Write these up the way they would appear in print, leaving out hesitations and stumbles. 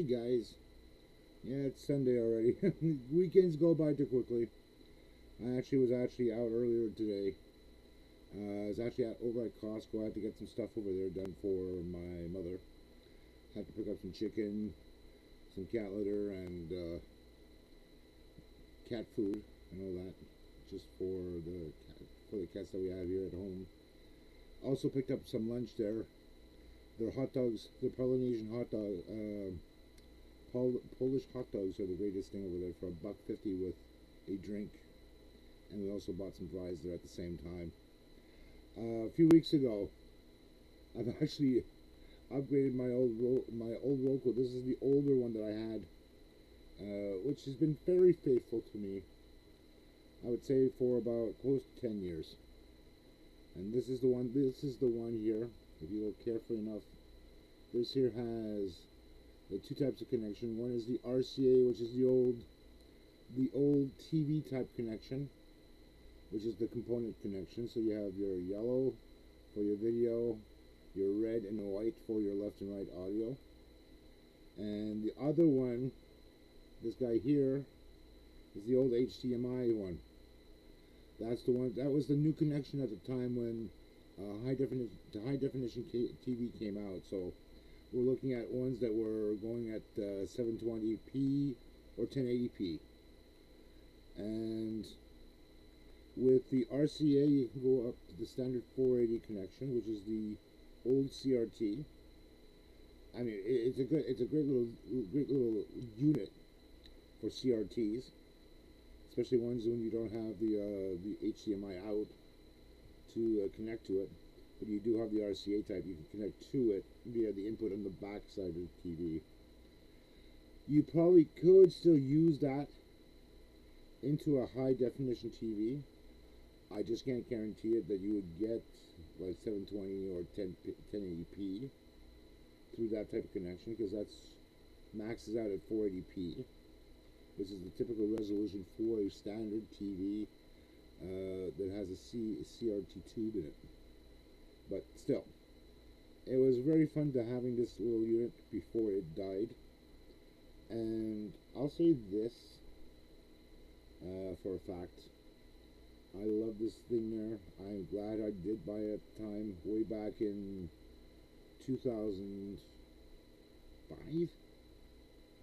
Hey guys, yeah, it's Sunday already. Weekends go by too quickly. I actually was out earlier today. I was actually over at Costco. I had to get some stuff over there done for my mother. Had to pick up some chicken, some cat litter, and cat food and all that, just for the cats that we have here at home. Also picked up some lunch there. Their hot dogs, the Polynesian hot dog. Polish hot dogs are the greatest thing over there for $1.50 with a drink, and we also bought some fries there at the same time. A few weeks ago, I've actually upgraded my old Roku. This is the older one that I had, which has been very faithful to me. I would say for about close to 10 years. And this is the one. This is the one here. If you look carefully enough, this here has the two types of connection. One is the RCA, which is the old TV type connection, which is the component connection. So you have your yellow for your video, your red and white for your left and right audio. And the other one, this guy here, is the old HDMI one. That's the one. That was the new connection at the time when high definition TV came out. So we're looking at ones that were going at 720p or 1080p. And with the RCA, you can go up to the standard 480 connection, which is the old CRT. I mean, it's a great little unit for CRTs, especially ones when you don't have the HDMI out to connect to it. But you do have the RCA type. You can connect to it via the input on the back side of the TV. You probably could still use that into a high definition TV. I just can't guarantee it that you would get like 720 or 1080p through that type of connection, because that's maxes out at 480p, which is the typical resolution for a standard TV that has a CRT tube in it. But still, it was very fun to having this little unit before it died. And I'll say this for a fact. I love this thing there. I'm glad I did buy it at the time, way back in 2005,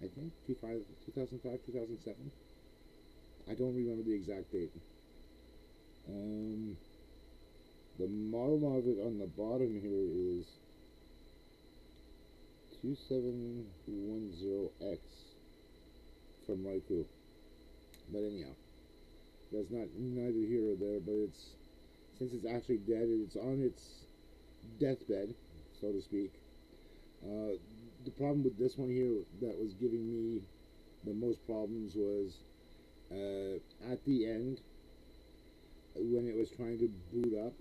I think, 2005, 2007. I don't remember the exact date. The model of it on the bottom here is 2710X from Roku. But anyhow, that's neither here or there. But since it's actually dead, it's on its deathbed, so to speak. The problem with this one here that was giving me the most problems was at the end when it was trying to boot up,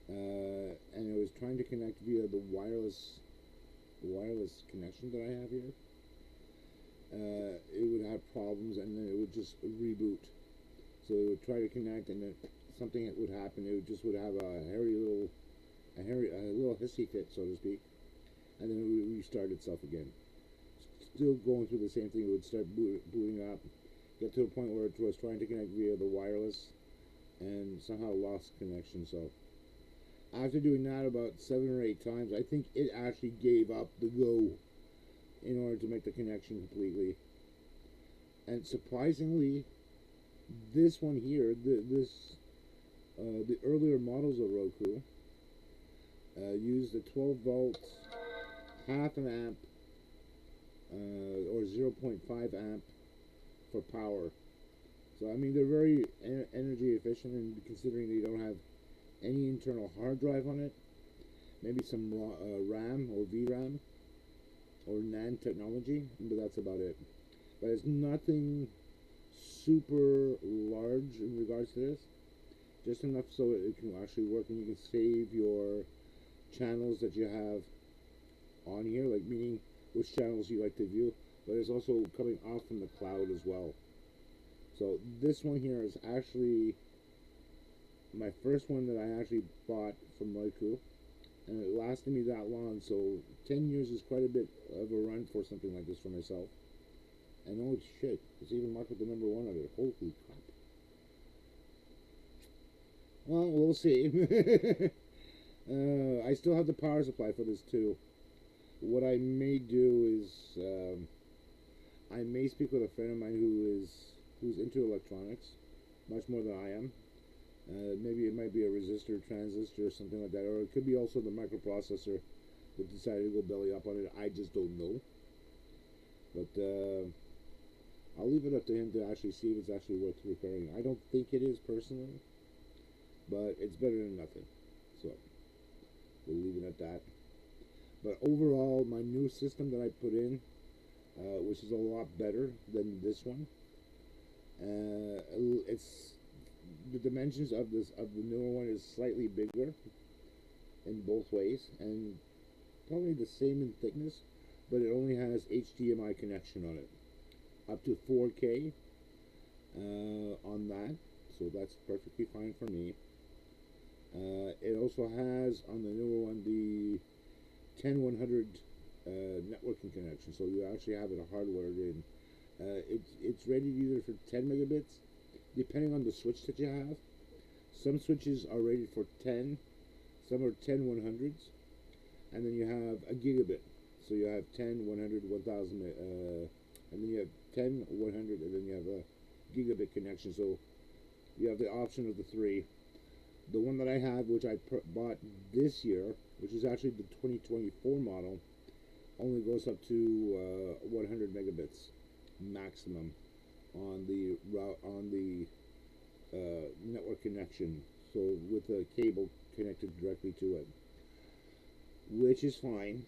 and it was trying to connect via the wireless connection that I have here. It would have problems, and then it would just reboot. So it would try to connect, and then something would happen. It would have a little hissy fit, so to speak, and then it would restart itself again. Still going through the same thing. It would start booting up, get to a point where it was trying to connect via the wireless, and somehow lost connection. So after doing that about 7 or 8 times, I think it actually gave up the go in order to make the connection completely. And surprisingly, this one here, the earlier models of Roku used a 12 volt, half an amp, or 0.5 amp for power. So I mean, they're very energy efficient, and considering they don't have any internal hard drive on it, maybe some RAM or VRAM or NAND technology, but that's about it. But it's nothing super large in regards to this, just enough so it can actually work, and you can save your channels that you have on here, like meaning which channels you like to view, but it's also coming off from the cloud as well. So this one here is actually my first one that I actually bought from Roku. and it lasted me that long. So 10 years is quite a bit of a run for something like this for myself. And holy shit, it's even marked with the number one of it. Holy crap! Well, we'll see. I still have the power supply for this too. What I may do is I may speak with a friend of mine who's into electronics, much more than I am. Maybe it might be a resistor, transistor, or something like that, or it could be also the microprocessor that decided to go belly up on it. I just don't know. But I'll leave it up to him to actually see if it's actually worth repairing. I don't think it is personally, but it's better than nothing. So we'll leave it at that. But overall, my new system that I put in, which is a lot better than this one, it's the dimensions of the newer one is slightly bigger in both ways, and probably the same in thickness, but it only has HDMI connection on it, up to 4K on that, so that's perfectly fine for me. It also has on the newer one the 10100 networking connection, so you actually have it hardwired in. It's rated either for 10 megabits, depending on the switch that you have. Some switches are rated for 10, some are 10 100s, and then you have a gigabit. So you have 10, 100, 1000, and then you have 10, 100, and then you have a gigabit connection. So you have the option of the three. The one that I have, which I bought this year, which is actually the 2024 model, only goes up to 100 megabits maximum on the network connection. So with a cable connected directly to it, which is fine.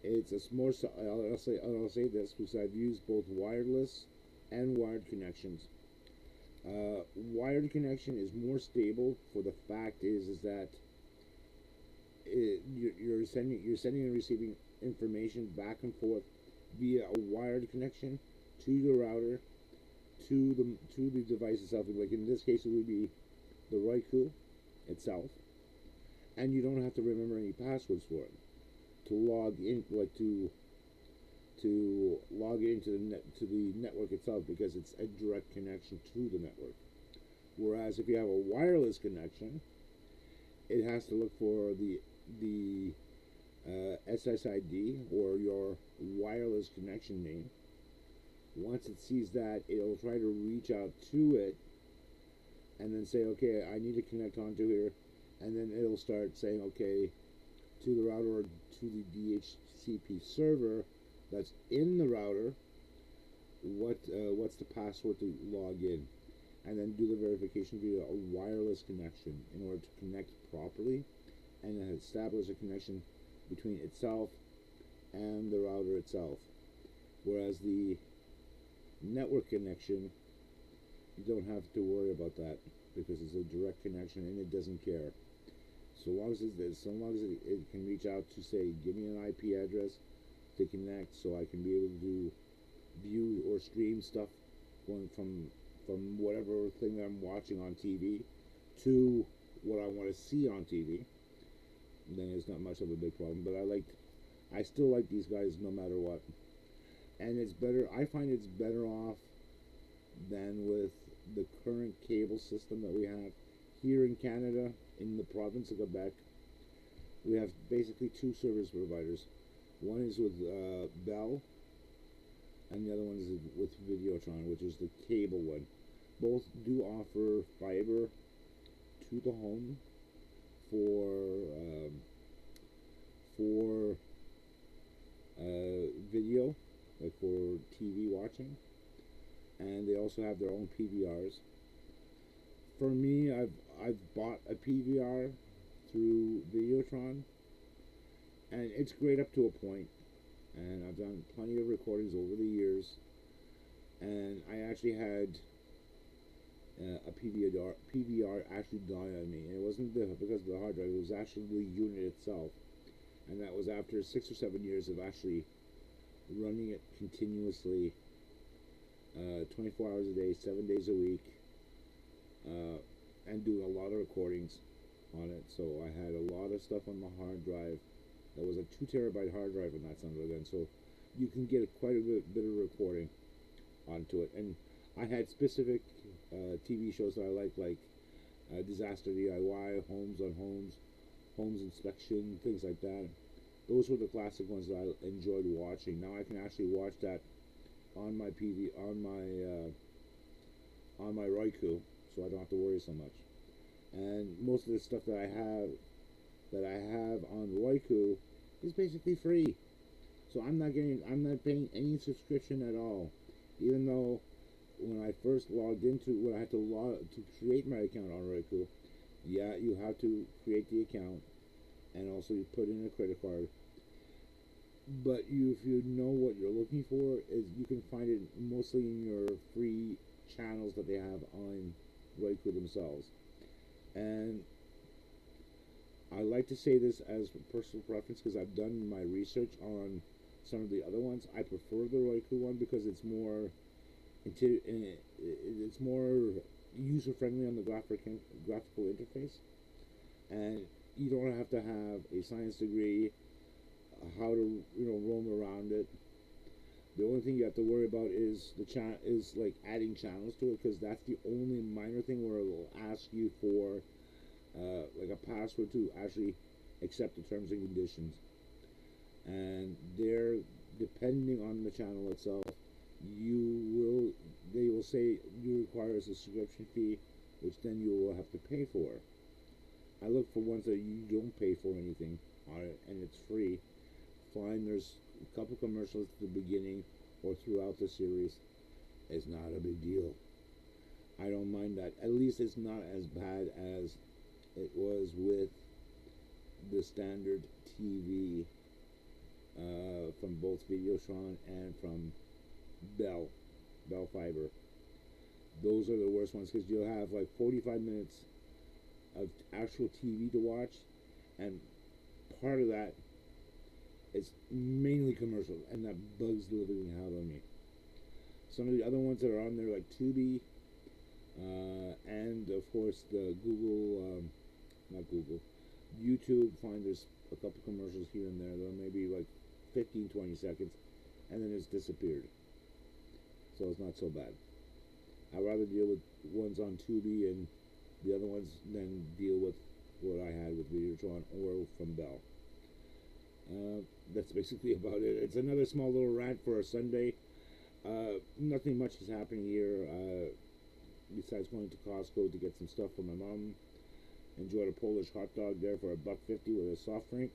It's a more. I'll say this because I've used both wireless and wired connections. Wired connection is more stable. For the fact is that you're sending and receiving information back and forth via a wired connection to the router, to the device itself. Like in this case, it would be the Roku itself, and you don't have to remember any passwords for it to log in, like to log into the network itself, because it's a direct connection to the network. Whereas if you have a wireless connection, it has to look for the SSID, or your wireless connection name. Once it sees that, it'll try to reach out to it and then say, okay, I need to connect onto here, and then it'll start saying, okay, to the router or to the DHCP server that's in the router, what's the password to log in, and then do the verification via a wireless connection in order to connect properly and then establish a connection between itself and the router itself. Whereas the network connection, you don't have to worry about that because it's a direct connection and it doesn't care. So long as it can reach out to say, give me an IP address to connect, so I can be able to view or stream stuff going from whatever thing that I'm watching on TV to what I want to see on TV, then it's not much of a big problem. But I still like these guys no matter what. And it's better, I find it's better off than with the current cable system that we have here in Canada. In the province of Quebec, we have basically two service providers. One is with Bell, and the other one is with Videotron, which is the cable one. Both do offer fiber to the home for video, like for TV watching, and they also have their own PVRs. For me, I've bought a PVR through Videotron, and it's great up to a point. And I've done plenty of recordings over the years, and I actually had a PVR actually die on me, and it wasn't because of the hard drive. It was actually the unit itself, and that was after 6 or 7 years of actually running it continuously, 24 hours a day, 7 days a week, and doing a lot of recordings. on it. So I had a lot of stuff on the hard drive. That was a 2 terabyte hard drive in that son of a gun. So you can get quite a bit of recording onto it. And I had specific TV shows that I like Disaster DIY, Homes on Homes, Homes Inspection, things like that. Those were the classic ones that I enjoyed watching. Now I can actually watch that on my PV on my Roku, so I don't have to worry so much. And most of the stuff that I have on Roku is basically free. So I'm not paying any subscription at all. Even though when I first logged into, when I had to create my account on Roku, yeah, you have to create the account and also you put in a credit card. But if you know what you're looking for, is you can find it mostly in your free channels that they have on Roku themselves. And I like to say this as personal preference because I've done my research on some of the other ones. I prefer the Roku one because it's more user friendly on the graphical interface, and you don't have to have a science degree how to roam around it. The only thing you have to worry about is like adding channels to it, because that's the only minor thing where it will ask you for like a password to actually accept the terms and conditions. And they're depending on the channel itself, they will say you require a subscription fee, which then you will have to pay for. I look for ones that you don't pay for anything on it and it's free. Fine, there's a couple commercials at the beginning or throughout the series. It's not a big deal. I don't mind that. At least it's not as bad as it was with the standard TV from both Videotron and from Bell Fiber. Those are the worst ones because you'll have like 45 minutes of actual TV to watch, and part of that is mainly commercial, and that bugs the living hell out of me. Some of the other ones that are on there, like Tubi, and of course the not Google, YouTube, find there's a couple commercials here and there. They're maybe like 15-20 seconds, and then it's disappeared. So it's not so bad. I'd rather deal with ones on Tubi and the other ones than deal with what I had with Videotron or from Bell. That's basically about it. It's another small little rant for a Sunday. Nothing much is happening here besides going to Costco to get some stuff for my mom. Enjoyed a Polish hot dog there for $1.50 with a soft drink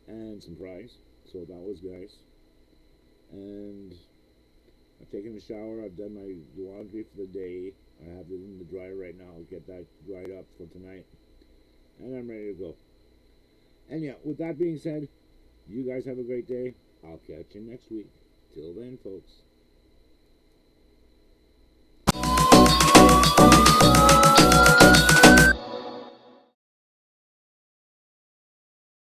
and some fries. So that was nice. And I've taken a shower. I've done my laundry for the day. I have it in the dryer right now. I'll get that dried up for tonight. And I'm ready to go. And yeah, with that being said, you guys have a great day. I'll catch you next week. Till then, folks.